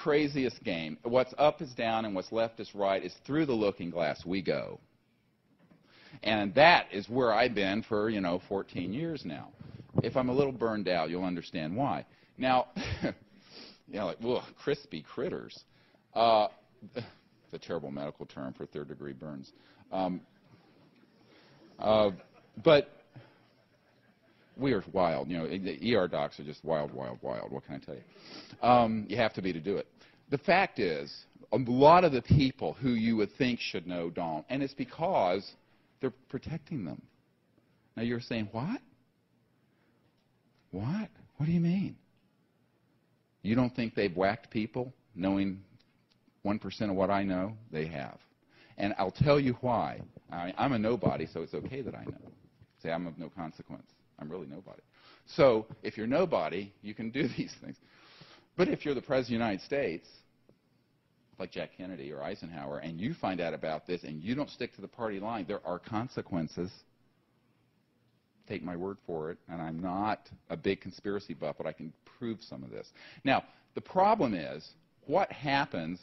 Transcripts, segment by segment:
craziest game. What's up is down and what's left is right. It's through the looking glass we go. And that is where I've been for, 14 years now. If I'm a little burned out, you'll understand why. Now, like, ugh, crispy critters. It's a terrible medical term for third-degree burns. But we are wild. The ER docs are just wild, wild, wild. What can I tell you? You have to be to do it. The fact is, a lot of the people who you would think should know don't, and it's because they're protecting them. Now you're saying, what? What? What do you mean? You don't think they've whacked people, knowing 1% of what I know? They have. And I'll tell you why. I'm a nobody, so it's okay that I know. Say, I'm of no consequence. I'm really nobody. So if you're nobody, you can do these things. But if you're the President of the United States, like Jack Kennedy or Eisenhower, and you find out about this and you don't stick to the party line, there are consequences. Take my word for it, and I'm not a big conspiracy buff, but I can prove some of this. Now, the problem is, what happens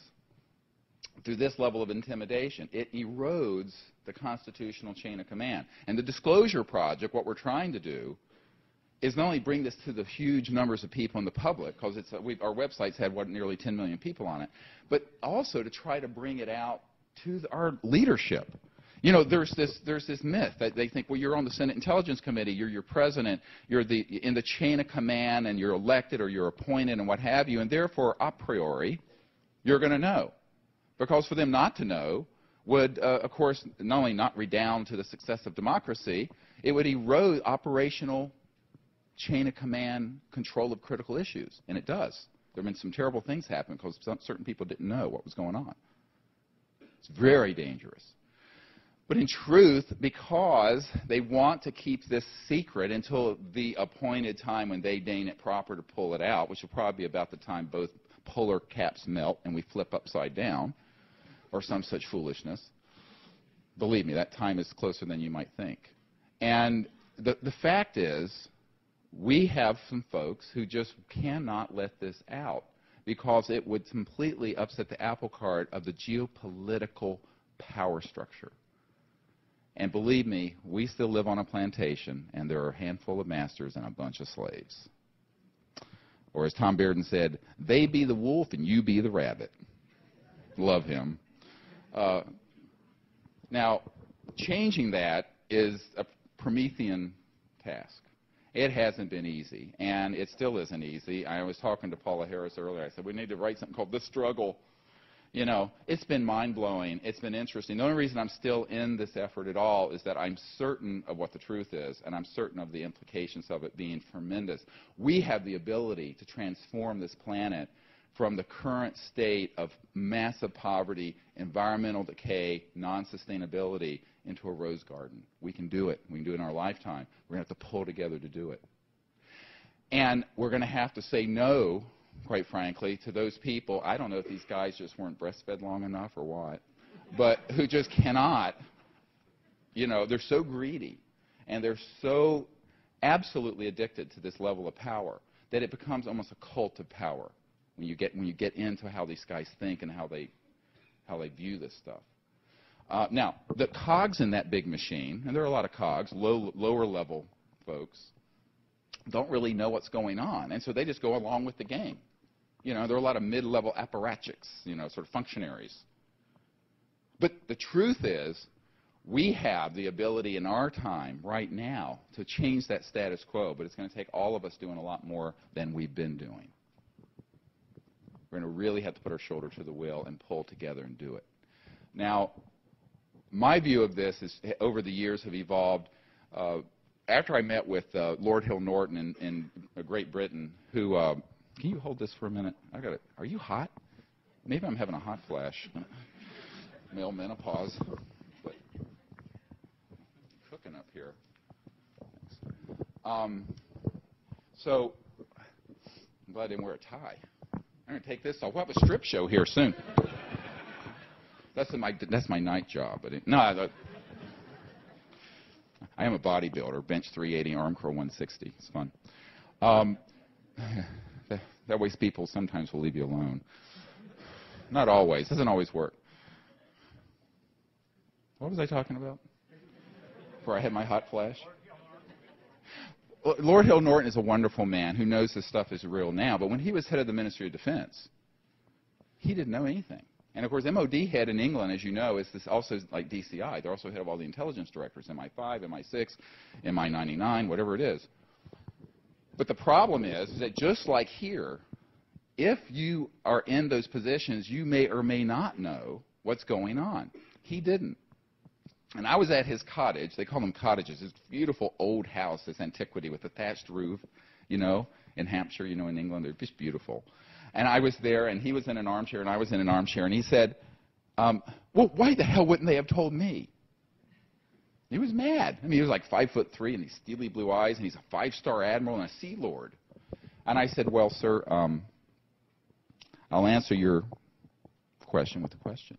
through this level of intimidation? It erodes the constitutional chain of command. And the Disclosure Project, what we're trying to do, is not only bring this to the huge numbers of people in the public, because our website's had, nearly 10 million people on it, but also to try to bring it out to our leadership. There's this myth that they think, well, you're on the Senate Intelligence Committee, you're your president, you're in the chain of command, and you're elected or you're appointed and what have you, and therefore, a priori, you're going to know. Because for them not to know would, of course, not only not redound to the success of democracy, it would erode operational chain of command control of critical issues. And it does. There have been some terrible things happen because certain people didn't know what was going on. It's very dangerous. But in truth, because they want to keep this secret until the appointed time when they deem it proper to pull it out, which will probably be about the time both polar caps melt and we flip upside down, or some such foolishness. Believe me, that time is closer than you might think. And the fact is, we have some folks who just cannot let this out because it would completely upset the apple cart of the geopolitical power structure. And believe me, we still live on a plantation, and there are a handful of masters and a bunch of slaves. Or as Tom Bearden said, they be the wolf and you be the rabbit. Love him. Now, changing that is a Promethean task. It hasn't been easy, and it still isn't easy. I was talking to Paula Harris earlier. I said, we need to write something called The Struggle. It's been mind-blowing. It's been interesting. The only reason I'm still in this effort at all is that I'm certain of what the truth is, and I'm certain of the implications of it being tremendous. We have the ability to transform this planet from the current state of massive poverty, environmental decay, non-sustainability into a rose garden. We can do it. We can do it in our lifetime. We're going to have to pull together to do it. And we're going to have to say no, quite frankly, to those people. I don't know if these guys just weren't breastfed long enough or what, but who just cannot, they're so greedy and they're so absolutely addicted to this level of power that it becomes almost a cult of power when you get into how these guys think and how they view this stuff. Now, the cogs in that big machine, and there are a lot of cogs, lower level folks, don't really know what's going on, and so they just go along with the game. There are a lot of mid-level apparatchiks, sort of functionaries. But the truth is, we have the ability in our time, right now, to change that status quo, but it's going to take all of us doing a lot more than we've been doing. We're going to really have to put our shoulder to the wheel and pull together and do it. Now, my view of this is, over the years, have evolved. After I met with Lord Hill Norton in Great Britain, who, can you hold this for a minute? Are you hot? Maybe I'm having a hot flash. Male menopause. But cooking up here. So, I'm glad I didn't wear a tie. I'm going to take this off. We'll have a strip show here soon. That's my night job. But I am a bodybuilder, bench 380, arm curl 160. It's fun. That way people sometimes will leave you alone. Not always. Doesn't always work. What was I talking about? Before I had my hot flash? Well, Lord Hill Norton is a wonderful man who knows this stuff is real now, but when he was head of the Ministry of Defense, he didn't know anything. And, of course, MOD head in England, as you know, is this also like DCI. They're also head of all the intelligence directors, MI5, MI6, MI99, whatever it is. But the problem is that just like here, if you are in those positions, you may or may not know what's going on. He didn't. And I was at his cottage. They call them cottages. This beautiful old house, this antiquity with a thatched roof, you know, in Hampshire, you know, in England. They're just beautiful. And I was there, and he was in an armchair, and I was in an armchair, and he said, well, why the hell wouldn't they have told me? He was mad. I mean, he was like 5'3", and he's steely blue eyes, and he's a 5-star admiral and a sea lord. And I said, well, sir, I'll answer your question with a question.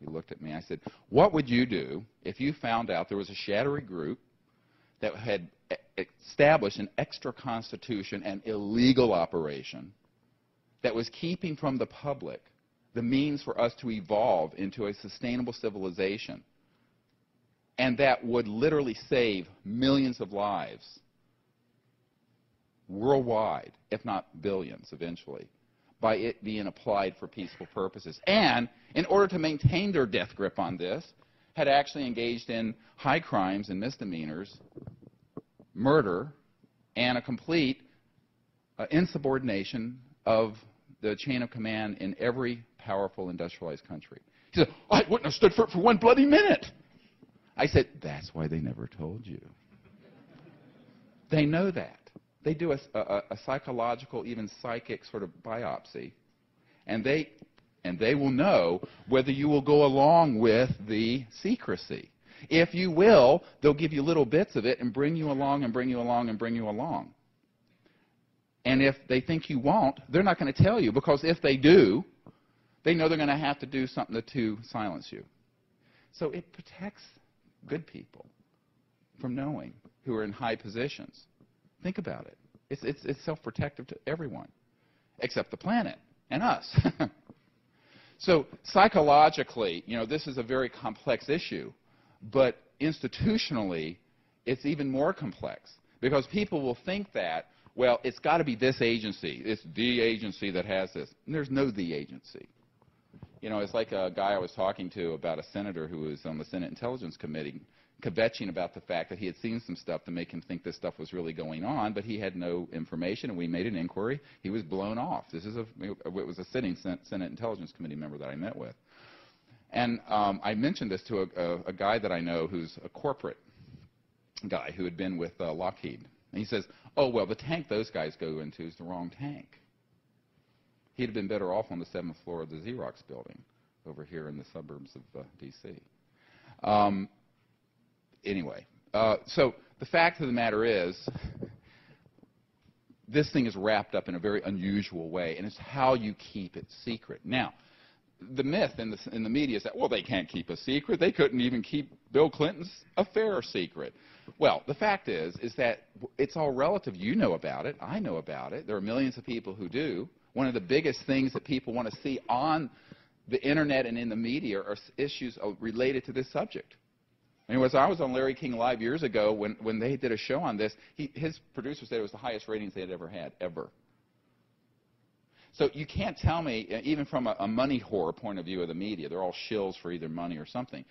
He looked at me. I said, what would you do if you found out there was a shadowy group that had established an extra constitution and illegal operation that was keeping from the public the means for us to evolve into a sustainable civilization, and that would literally save millions of lives worldwide, if not billions eventually, by it being applied for peaceful purposes? And in order to maintain their death grip on this, had actually engaged in high crimes and misdemeanors, murder, and a complete insubordination of the chain of command in every powerful industrialized country. He said, I wouldn't have stood for it for one bloody minute. I said, that's why they never told you. They know that. They do a psychological, even psychic sort of biopsy, and they will know whether you will go along with the secrecy. If you will, they'll give you little bits of it and bring you along and bring you along and bring you along. And if they think you won't, they're not going to tell you, because if they do, they know they're going to have to do something to silence you. So it protects good people from knowing who are in high positions. Think about it. It's self-protective to everyone, except the planet and us. So psychologically, you know, this is a very complex issue, but institutionally, it's even more complex, because people will think that, well, it's got to be this agency. It's the agency that has this. And there's no the agency. You know, it's like a guy I was talking to about a senator who was on the Senate Intelligence Committee, kvetching about the fact that he had seen some stuff to make him think this stuff was really going on, but he had no information, and we made an inquiry. He was blown off. It was a sitting Senate Intelligence Committee member that I met with. And I mentioned this to a guy that I know who's a corporate guy who had been with Lockheed. And he says, oh, well, the tank those guys go into is the wrong tank. He'd have been better off on the 7th floor of the Xerox building over here in the suburbs of D.C. Anyway, so the fact of the matter is, this thing is wrapped up in a very unusual way, and it's how you keep it secret. Now, the myth in the media is that, well, they can't keep a secret. They couldn't even keep Bill Clinton's affair secret. Well, the fact is that it's all relative. You know about it. I know about it. There are millions of people who do. One of the biggest things that people want to see on the Internet and in the media are issues related to this subject. Anyways, I was on Larry King Live years ago when they did a show on this. His producer said it was the highest ratings they had ever had, ever. So you can't tell me, even from a money whore point of view of the media, they're all shills for either money or something,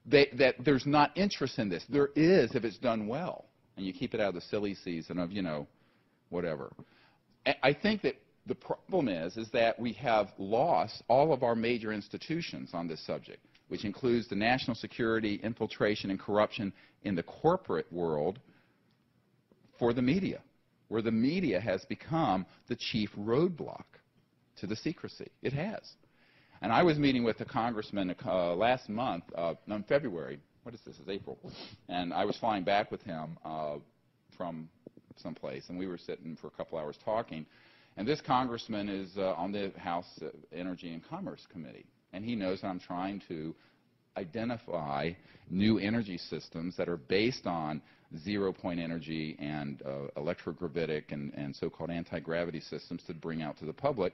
that there's not interest in this. There is if it's done well, and you keep it out of the silly season of, you know, whatever. I think that the problem is that we have lost all of our major institutions on this subject, which includes the national security, infiltration, and corruption in the corporate world for the media, where the media has become the chief roadblock to the secrecy. It has. And I was meeting with a congressman last month, in February. What is this? It's April. And I was flying back with him from someplace, and we were sitting for a couple hours talking. And this congressman is on the House Energy and Commerce Committee. And he knows that I'm trying to identify new energy systems that are based on zero-point energy and electrogravitic and so-called anti-gravity systems to bring out to the public